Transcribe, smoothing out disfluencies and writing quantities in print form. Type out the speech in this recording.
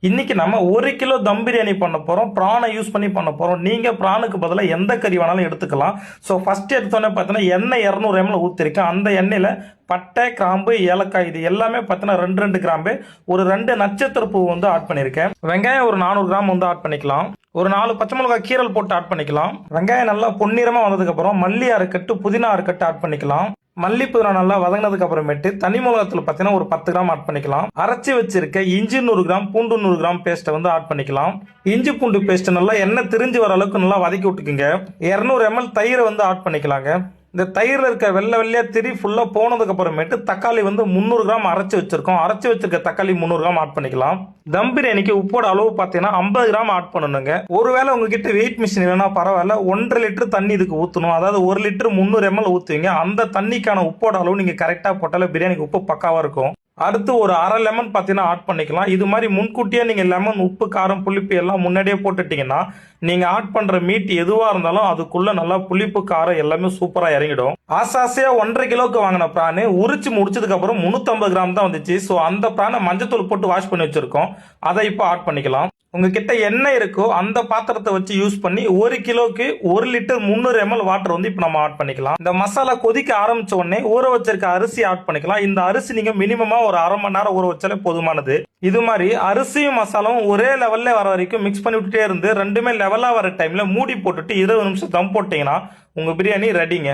இன்னைக்கு நம்ம 1 கிலோ தம் பிரியாணி பண்ண போறோம். பிரானை யூஸ் பண்ணி பண்ண போறோம். நீங்க பிரானுக்கு பதிலாக எந்த கறி வேணாலும் எடுத்துக்கலாம். ஸோ ஃபர்ஸ்ட் எடுத்தோன்னே பார்த்தீங்கன்னா எண்ணெய் 200 ml ஊற்றிருக்கேன். அந்த எண்ணெயில் பட்டை, கிராம்பு, ஏலக்காய் இது எல்லாமே பார்த்தீங்கன்னா 2 கிராம்பு, ஒரு 2 நட்சத்திர பூ வந்து ஆட் பண்ணியிருக்கேன். வெங்காயம் ஒரு 400 கிராம் வந்து ஆட் பண்ணிக்கலாம். ஒரு 4 பச்சை மிளகாய் கீரல் போட்டு ஆட் பண்ணிக்கலாம். வெங்காயம் நல்லா பொன்னிறமாக வந்ததுக்கப்புறம் மல்லி அரைக்கட்டு, புதினா அரைக்கட்டு ஆட் பண்ணிக்கலாம். மல்லி புதினா நல்லா வதங்கினதுக்கு அப்புறமேட்டு தனி மிளகாத்தூள் பார்த்தீங்கன்னா ஒரு 10 கிராம் ஆட் பண்ணிக்கலாம். அரைச்சி வச்சிருக்க இஞ்சி 100 கிராம், பூண்டு 100 கிராம் பேஸ்ட்டை வந்து ஆட் பண்ணிக்கலாம். இஞ்சி பூண்டு பேஸ்ட் நல்லா எண்ணெய் திரிஞ்சு வர அளவுக்கு நல்லா வதக்கி விட்டுக்குங்க. 200 ml தயிரை வந்து ஆட் பண்ணிக்கலாங்க. இந்த தயிரில் இருக்க வெள்ளையா திரி ஃபுல்லாக போனதுக்கு அப்புறமேட்டு தக்காளி வந்து 300 கிராம் அரைச்சி வச்சிருக்கோம். அரைச்சி வச்சிருக்க தக்காளி 300 கிராம் ஆட் பண்ணிக்கலாம். தம் பிரியாணிக்கு உப்போட அளவு பார்த்தீங்கன்னா 50 கிராம் ஆட் பண்ணணுங்க. ஒருவேளை உங்ககிட்ட வெயிட் மிஷின் இல்லைன்னா பரவாயில்ல, 1.5 லிட்டர் தண்ணி இதுக்கு ஊற்றணும். அதாவது 1 லிட்டர் 300 ml ஊற்றுவீங்க. அந்த தண்ணிக்கான உப்போட அளவு நீங்கள் கரெக்டாக போட்டாலே பிரியாணிக்கு உப்பு பக்காவாக இருக்கும். அடுத்து ஒரு அரை லெமன் பார்த்தீங்கன்னா ஆட் பண்ணிக்கலாம். இது மாதிரி முன்கூட்டியே நீங்கள் லெமன், உப்பு, காரம், புளிப்பு எல்லாம் முன்னாடியே போட்டுட்டீங்கன்னா நீங்கள் ஆட் பண்ணுற மீட் எதுவாக இருந்தாலும் அதுக்குள்ளே நல்லா புளிப்பு, காரம் எல்லாமே சூப்பராக இறங்கிடும். ஆசாசியாக 1.5 கிலோக்கு வாங்கின பிரானு உரிச்சு முடிச்சதுக்கப்புறம் 350 கிராம் தான் வந்துச்சு. ஸோ அந்த பிரானை மஞ்சத்தூள் போட்டு வாஷ் பண்ணி வச்சுருக்கோம். அதை இப்போ ஆட் பண்ணிக்கலாம். உங்ககிட்ட எண்ணெய் இருக்கோ அந்த பாத்திரத்தை வச்சு யூஸ் பண்ணி 1 கிலோக்கு 1 லிட்டர் 300 ml வாட்டர் வந்து இப்போ நம்ம ஆட் பண்ணிக்கலாம். இந்த மசாலா கொதிக்க ஆரம்பிச்ச உடனே ஊற வச்சிருக்க அரிசி ஆட் பண்ணிக்கலாம். இந்த அரிசி நீங்க மினிமமா ஒரு அரை மணி நேரம் ஊற வச்சாலே போதுமானது. இது மாதிரி அரிசியும் மசாலாவும் ஒரே லெவல்ல வர வரைக்கும் மிக்ஸ் பண்ணி விட்டுட்டே இருந்து ரெண்டுமே லெவலா வர டைம்ல மூடி போட்டுட்டு 20 நிமிஷம் தம் போட்டீங்கன்னா உங்க பிரியாணி ரெடிங்க.